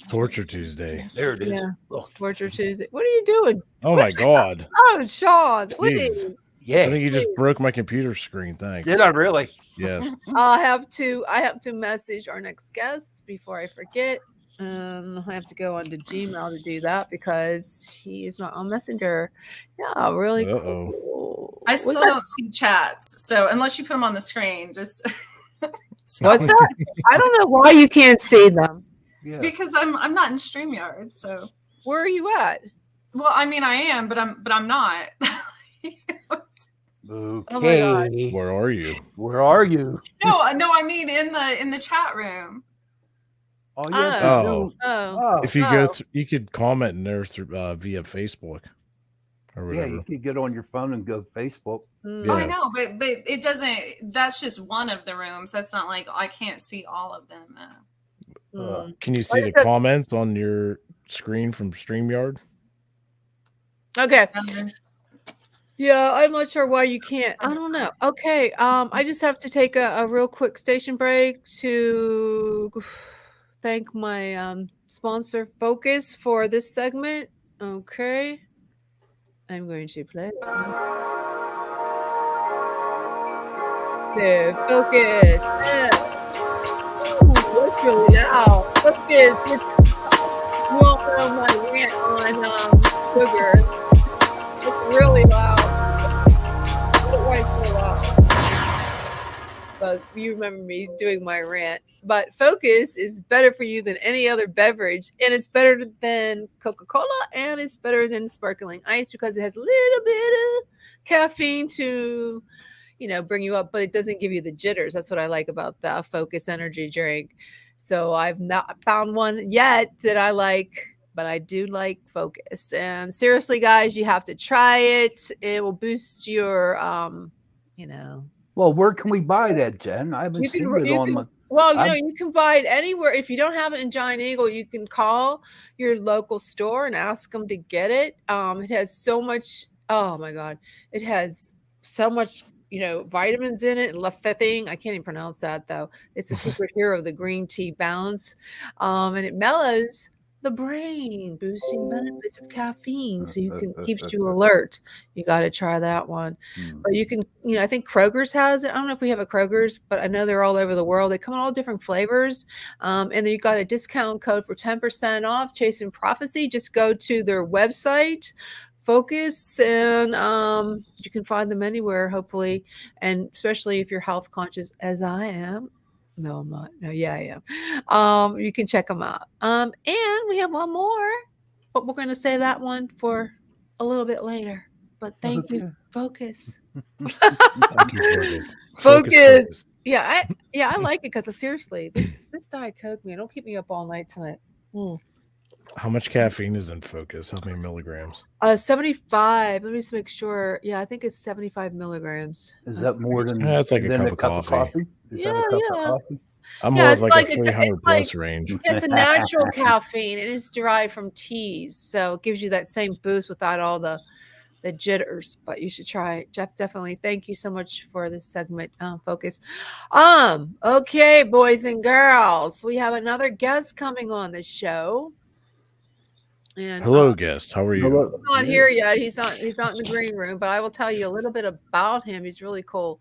Torture Tuesday. There it is. yeah. Look. Torture Tuesday. What are you doing? Oh my God. Oh, Sean, please. Jeez. Yeah. I think you just broke my computer screen. Thanks. Did I really? Yes. I have to message our next guest before I forget. I have to go onto Gmail to do that because he is not on Messenger. Yeah, really cool. I still don't see chats, so unless you put them on the screen, just What's that? I don't know why you can't see them. Yeah. because I'm not in StreamYard. So, Where are you at? well, I mean, I am, but I'm not. Okay. Oh my God. Where are you? Where are you? No, I mean in the chat room. Oh, yeah. Oh. Oh, If you go, you could comment in there through, via Facebook or yeah, whatever. you could get on your phone and go Facebook. mm. Yeah. I know, but it doesn't. That's just one of the rooms. That's not like I can't see all of them. Mm. Can you see the comments on your screen from StreamYard? Okay. Yes. Yeah, I'm not sure why you can't. I don't know. Okay. I just have to take a real quick station break to thank my sponsor Focus for this segment. Okay. I'm going to play. There, Focus. Yeah. Ooh, that's really loud. Focus. You won't know my rant on sugar. It's really loud. Why so loud? But you remember me doing my rant. But Focus is better for you than any other beverage, and it's better than Coca-Cola, and it's better than sparkling ice because it has a little bit of caffeine to, bring you up, but it doesn't give you the jitters. That's what I like about the Focus energy drink. So I've not found one yet that I like. But I do like Focus. And seriously, guys, you have to try it. It will boost your, Well, where can we buy that, Jen? I haven't seen it on my. Well, you can buy it anywhere. If you don't have it in Giant Eagle, you can call your local store and ask them to get it. It has so much. Oh my God, it has so much. Vitamins in it. Lecithin. I can't even pronounce that though. It's a secret hero of the green tea balance, and it mellows the brain, boosting benefits of caffeine, so keeps you alert. You got to try that one. But you can, I think Kroger's has it. I don't know if we have a Kroger's, but I know they're all over the world. They come in all different flavors, and then you got a discount code for 10% off. Chasing Prophecy. Just go to their website, Focus, and you can find them anywhere, hopefully, and especially if you're health conscious, as I am. No, I'm not. No, yeah, I am. You can check them out. And we have one more. but we're going to say that one for a little bit later. But thank you, Okay. Focus. Thank you, Focus. Focus. Yeah, I like it because seriously, this Diet Coke, man, don't keep me up all night tonight. How much caffeine is in Focus? How many milligrams? 75. Let me just make sure. Yeah, I think it's 75 milligrams. Is that more than That's like a than cup of coffee. Is Yeah, that a cup yeah. of coffee? I'm Yeah, more of it's like like a a- 300 it's plus like- range. It's a natural caffeine and it's derived from teas. So it gives you that same boost without all the jitters, but you should try it. Jeff, definitely. Thank you so much for this segment, Focus. Okay, boys and girls, we have another guest coming on the show. And Hello, guest. How are you? Hello. he's not here yet. He's not in the green room, but I will tell you a little bit about him. He's really cool.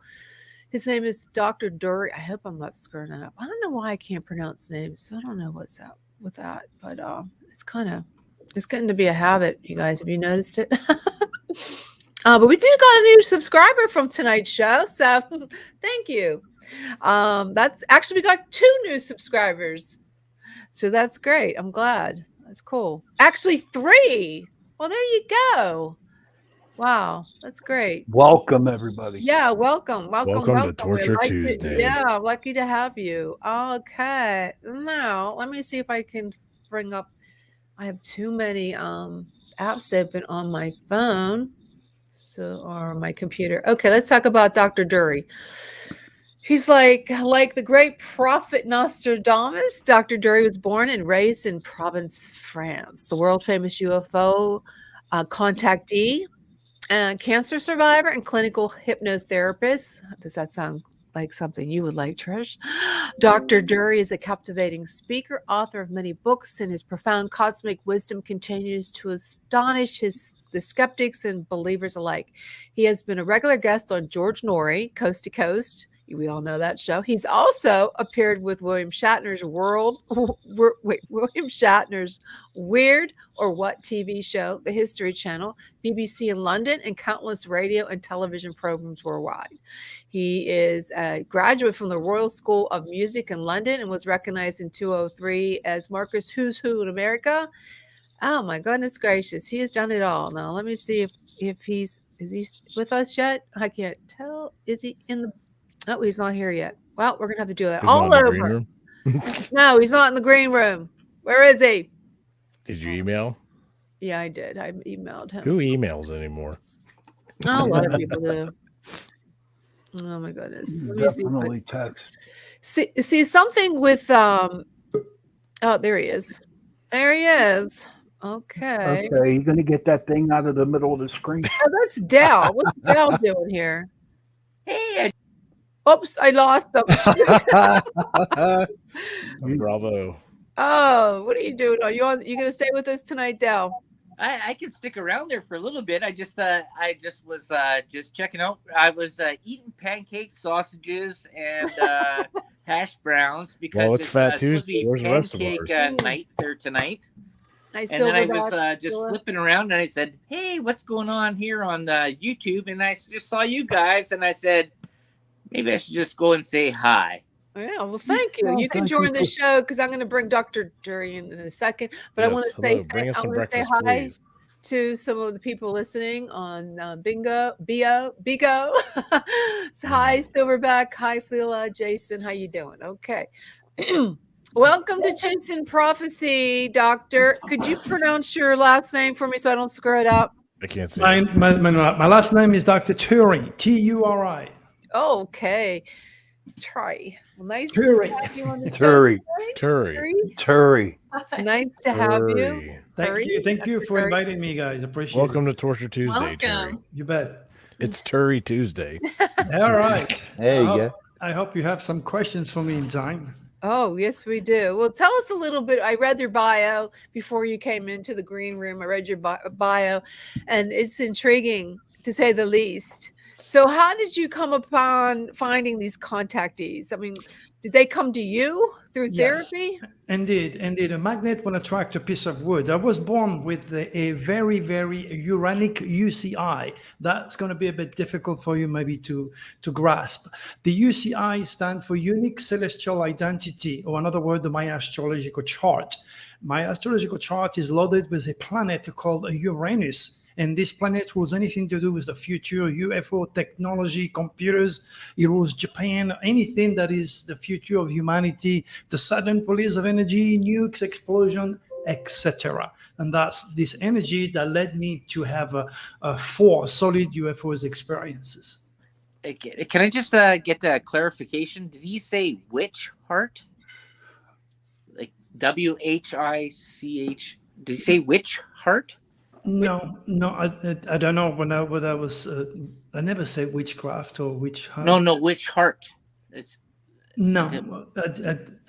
His name is Dr. Turi. I hope I'm not screwing it up. I don't know why I can't pronounce names. So I don't know what's up with that, but it's getting to be a habit, you guys. Have you noticed it? But we did got a new subscriber from tonight's show, so thank you. That's actually, we got 2 new subscribers, so that's great. I'm glad. That's cool. Actually, 3. Well, there you go. Wow, that's great. Welcome, everybody. Yeah, welcome. Welcome to We'd Torture like Tuesday. Yeah, lucky to have you. Okay. Now, let me see if I can bring up. I have too many apps open on my phone. Or my computer. Okay, let's talk about Dr. Turi. He's like the great prophet Nostradamus. Dr. Turi was born and raised in Provence, France. The world famous UFO contactee, cancer survivor, and clinical hypnotherapist. Does that sound like something you would like, Trish? Dr. Turi is a captivating speaker, author of many books, and his profound cosmic wisdom continues to astonish the skeptics and believers alike. He has been a regular guest on George Norrie, Coast to Coast. We all know that show. He's also appeared with William Shatner's William Shatner's Weird or What TV show, the History Channel, BBC in London, and countless radio and television programs worldwide. He is a graduate from the Royal School of Music in London and was recognized in 2003 as Marcus Who's Who in America. Oh my goodness gracious, he has done it all. Now let me see if is he with us yet? I can't tell. Is he in the? Oh, he's not here yet. Well, we're gonna have to do that He's all not in the green over. room? No, he's not in the green room. Where is he? Did you email? Yeah, I did. I emailed him. Who emails anymore? Oh, a lot of people do. Oh my goodness. Let me see. Definitely text. See something with oh, there he is. There he is. Okay. Okay, you gonna get that thing out of the middle of the screen? Oh, that's Dell. What's Dell doing here? Hey, Oops, I lost them. Bravo. Oh, what are you doing? Are you gonna stay with us tonight, Dell? I can stick around there for a little bit. I just was just checking out. I was eating pancakes, sausages, and hash browns because It's Fat supposed to be Tuesday. Where's the rest of pancake ours? night there tonight. Nice And then I was silverback just Silver. flipping around, and I said, "Hey, what's going on here on YouTube?" And I just saw you guys, and I said, maybe I should just go and say hi. Yeah, well, thank you. Oh, You can thank join you. the show because I'm going to bring Dr. Turi in a second. But I Yes, want to hello. say, Bring us I some want to say breakfast, hi please. to some of the people listening on Bigo. So, hi, Silverback. Hi, Phila, Jason. How you doing? Okay. Welcome to Chance and Prophecy, Doctor. Could you pronounce your last name for me so I don't screw it up? I can't see. My it. last name is Dr. Turi, Turi. Okay. Try. Well, nice Turi. to have you on the Turi. show. Turi. Turi. It's nice to have you. Turi. Thank you for Turi. inviting me, guys. Appreciate Welcome it. to Torture Tuesday, Turi. Welcome. You bet. It's Turi Tuesday. All right. There you go. I hope you have some questions for me in time. Oh, yes, we do. Well, tell us a little bit. I read your bio before you came into the green room. I read your bio, and it's intriguing to say the least. So how did you come upon finding these contactees? I mean, Did they come to you through Yes. therapy? Indeed. A magnet will attract a piece of wood. I was born with a very, very uranic UCI. That's going to be a bit difficult for you maybe to grasp. The UCI stands for Unique Celestial Identity, or another word, my astrological chart. My astrological chart is loaded with a planet called Uranus. And this planet rules anything to do with the future, UFO technology, computers. It rules Japan, anything that is the future of humanity, the sudden police of energy, nukes, explosion, etc. And that's this energy that led me to have 4 solid UFOs experiences. Okay, can I just get a clarification? Did he say witch heart? Like WHICH? Did he say witch heart? No, I don't know when I was. I never say witchcraft or witch hunt. No, witch heart. It's no.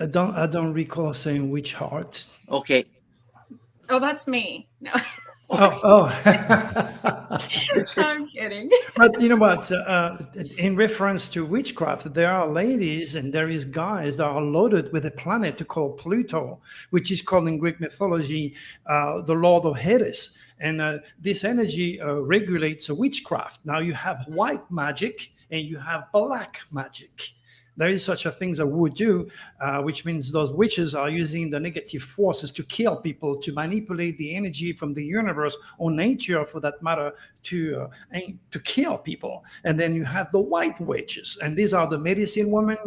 I don't recall saying witch heart. Okay. Oh, that's me. No. Oh. I'm kidding. But you know what? In reference to witchcraft, there are ladies and there is guys that are loaded with a planet called Pluto, which is called in Greek mythology the Lord of Hades. And this energy regulates witchcraft. Now you have white magic and you have black magic. There is such a thing as a voodoo, which means those witches are using the negative forces to kill people, to manipulate the energy from the universe or nature, for that matter, to kill people. And then you have the white witches, and these are the medicine women.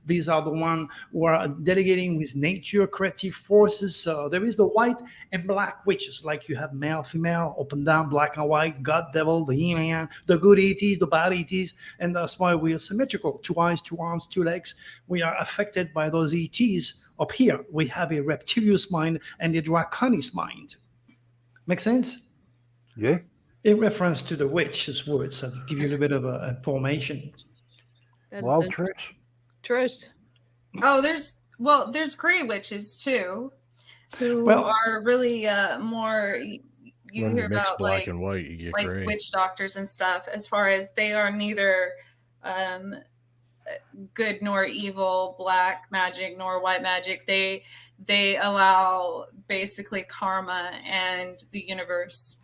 These are the ones who are delegating with nature, creative forces. So there is the white and black witches, like you have male, female, up and down, black and white, God, devil, the yin, the good ETs, the bad ETs, and that's why we are symmetrical: 2 eyes, 2 arms, 2 legs. We are affected by those ETs. Up here, we have a reptilious mind and a draconis mind. Make sense? Yeah. In reference to the witch's words, I'll give you a little bit of information. Well, Trish. Oh, there's gray witches too, who are really more. You When hear you mix about black like and white, you get like gray. witch doctors and stuff. As far as they are neither good nor evil, black magic nor white magic. They allow basically karma and the universe.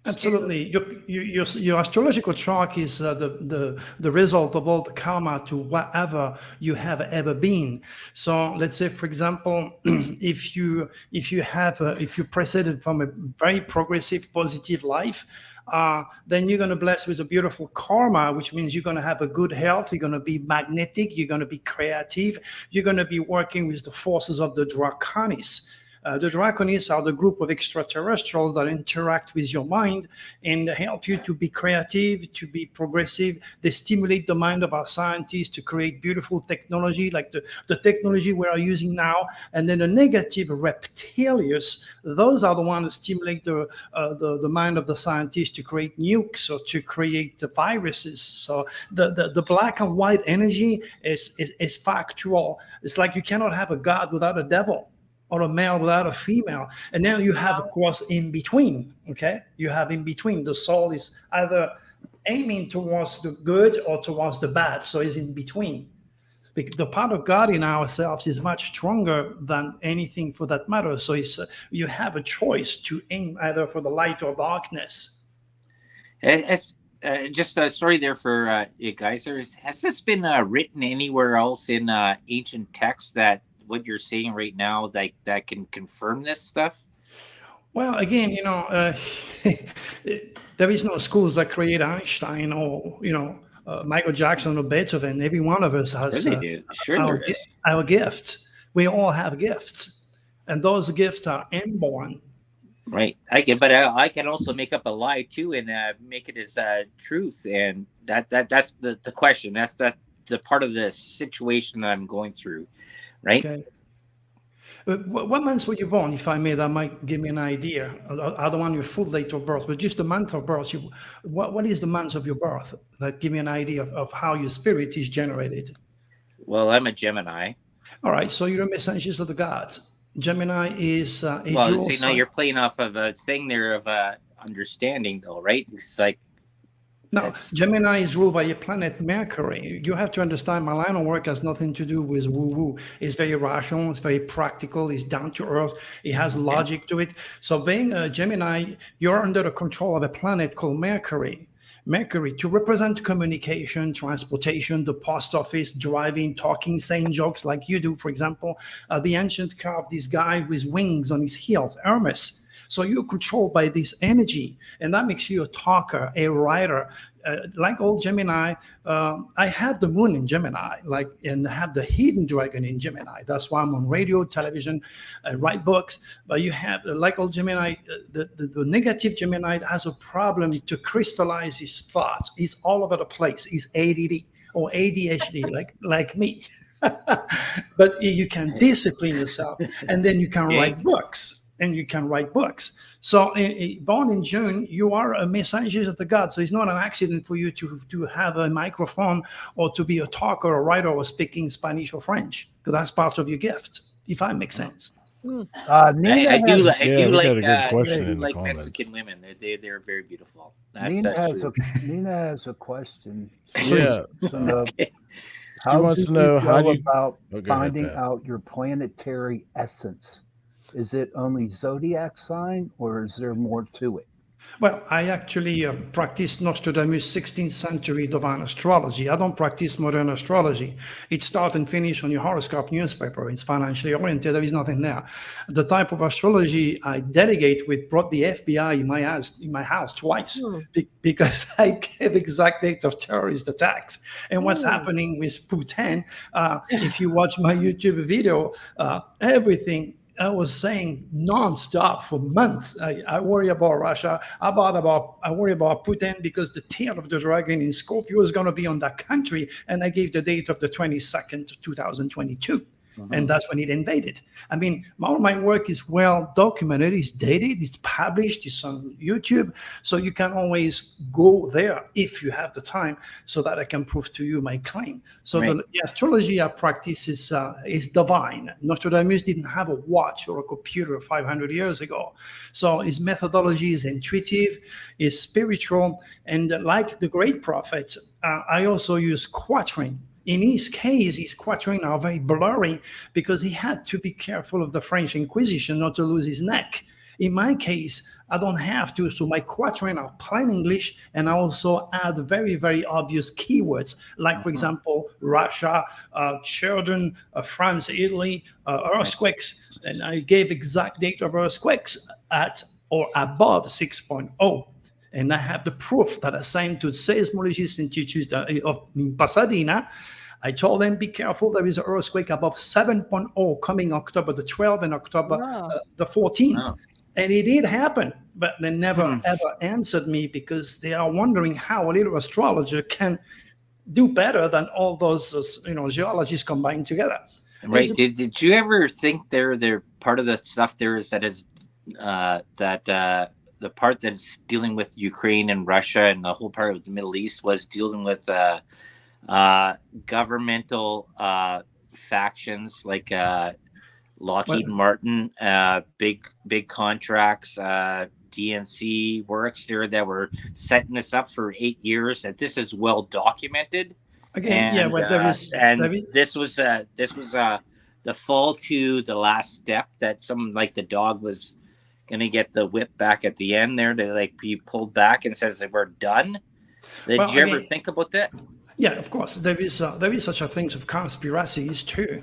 Absolutely. Your astrological chart is the result of all the karma to whatever you have ever been. So let's say, for example, if you proceeded from a very progressive, positive life, then you're going to bless with a beautiful karma, which means you're going to have a good health. You're going to be magnetic. You're going to be creative. You're going to be working with the forces of the draconis. The draconis are the group of extraterrestrials that interact with your mind and help you to be creative, to be progressive. They stimulate the mind of our scientists to create beautiful technology like the technology we are using now. And then the negative reptilians, those are the ones who stimulate the mind of the scientists to create nukes or to create viruses. So the black and white energy is factual. It's like you cannot have a God without a devil, or a male without a female. And now you have, of course, in between, okay? You have in between. The soul is either aiming towards the good or towards the bad, so it's in between. The part of God in ourselves is much stronger than anything for that matter. So you have a choice to aim either for the light or darkness. It's just a story there for you guys. Has this been written anywhere else in ancient texts that what you're saying right now that can confirm this stuff? Well, again, there is no schools that create Einstein or Michael Jackson or Beethoven. Every one of us has our gifts. We all have gifts, and those gifts are inborn. Right. I can also make up a lie too and make it as truth, and that's the question. That's the part of the situation that I'm going through. Right. Okay. What months were you born, if I may? That might give me an idea. I don't want your full date of birth, but just the month of birth. What is the month of your birth? That give me an idea of how your spirit is generated. Well, I'm a Gemini. All right, so you're a messenger of the gods. Gemini is a well. See, now you're playing off of a thing there of understanding, though, right? It's like No, Gemini is ruled by a planet Mercury. You have to understand my line of work has nothing to do with woo-woo. It's very rational, it's very practical, it's down to earth, it has logic to it. So being a Gemini, you're under the control of a planet called Mercury. Mercury to represent communication, transportation, the post office, driving, talking, saying jokes like you do, for example. The ancient carved this guy with wings on his heels, Hermes. So you're controlled by this energy, and that makes you a talker, a writer. Like old Gemini, I have the moon in Gemini, and have the hidden dragon in Gemini. That's why I'm on radio, television, write books. But you have, like old Gemini, the negative Gemini has a problem to crystallize his thoughts. He's all over the place. He's ADD or ADHD, like me. But you can discipline yourself, and then you can write books. So born in June, you are a messenger of the gods. So it's not an accident for you to have a microphone or to be a talker or writer or speaking Spanish or French, because that's part of your gift, if that makes sense. I do like comments. Mexican women. They're very beautiful. Nina has a question. Yeah. How wants to know how do you about finding out your planetary essence? Is it only zodiac sign, or is there more to it? Well, I actually practice Nostradamus 16th century divine astrology. I don't practice modern astrology. It starts and finishes on your horoscope newspaper. It's financially oriented. There is nothing there. The type of astrology I delegate with brought the FBI in my house twice because I gave exact date of terrorist attacks. And what's happening with Putin, if you watch my YouTube video, everything I was saying nonstop for months. I worry about Russia. I worry about Putin because the tail of the dragon in Scorpio is going to be on that country. And I gave the date of the 22nd, 2022. And that's when it invaded. I mean, all my work is well documented. It's dated. It's published. It's on YouTube. So you can always go there if you have the time so that I can prove to you my claim. So the astrology I practice is divine. Nostradamus didn't have a watch or a computer 500 years ago. So his methodology is intuitive, is spiritual. And like the great prophets, I also use quatrain. In his case, his quatrain are very blurry because he had to be careful of the French Inquisition not to lose his neck. In my case, I don't have to, so my quatrain are plain English, and I also add very, very obvious keywords, like, for example, Russia, children, France, Italy, earthquakes, and I gave exact date of earthquakes at or above 6.0. And I have the proof that I sent to the Seismologist Institute in Pasadena. I told them, be careful, there is an earthquake above 7.0 coming October the 12th and October the 14th. Wow. And it did happen, but they never, ever answered me because they are wondering how a little astrologer can do better than all those geologists combined together. Right. Did you ever think they're part of the stuff there is that the part that's dealing with Ukraine and Russia and the whole part of the Middle East was dealing with governmental factions like Lockheed Martin, big contracts, DNC works there that were setting this up for 8 years. That this is well documented. Again, this was the fall to the last step that some like the dog was going to get the whip back at the end there to be pulled back and says that we're done. Did you ever think about that? Yeah, of course. There is such a thing of conspiracies too.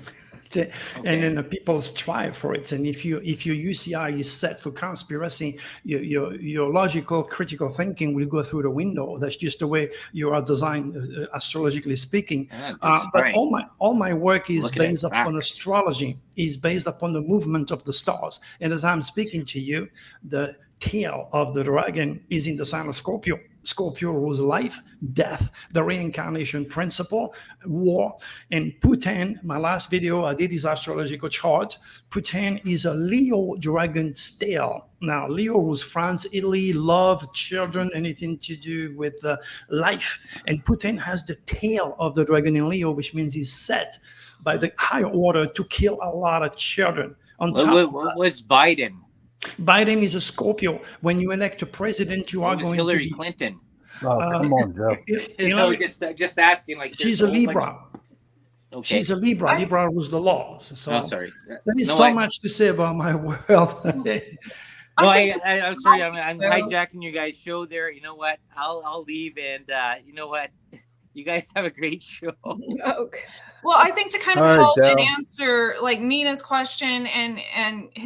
And then people strive for it. And if your UCI is set for conspiracy, your logical, critical thinking will go through the window. That's just the way you are designed, astrologically speaking. But all my work is based upon astrology, is based upon the movement of the stars. And as I'm speaking to you, the tail of the dragon is in the sign of Scorpio. Scorpio rules life, death, the reincarnation principle, war. And Putin, my last video, I did his astrological chart. Putin is a Leo dragon's tail. Now, Leo rules France, Italy, love, children, anything to do with life. And Putin has the tail of the dragon in Leo, which means he's set by the higher order to kill a lot of children. What was Biden? Biden is a Scorpio. When you elect a president, you are going Hillary to be... Clinton. Oh, come on, Joe. Just asking. Like, she's a there's whole Libra. Okay. She's a Libra. Libra rules the law. So Oh, sorry. there is so much to say about my world. No, I'm sorry. I'm hijacking your guys' show there. You know what? I'll leave, and you know what? You guys have a great show. Okay. Well, I think to kind of All right, help and Joe. answer like Nina's question and his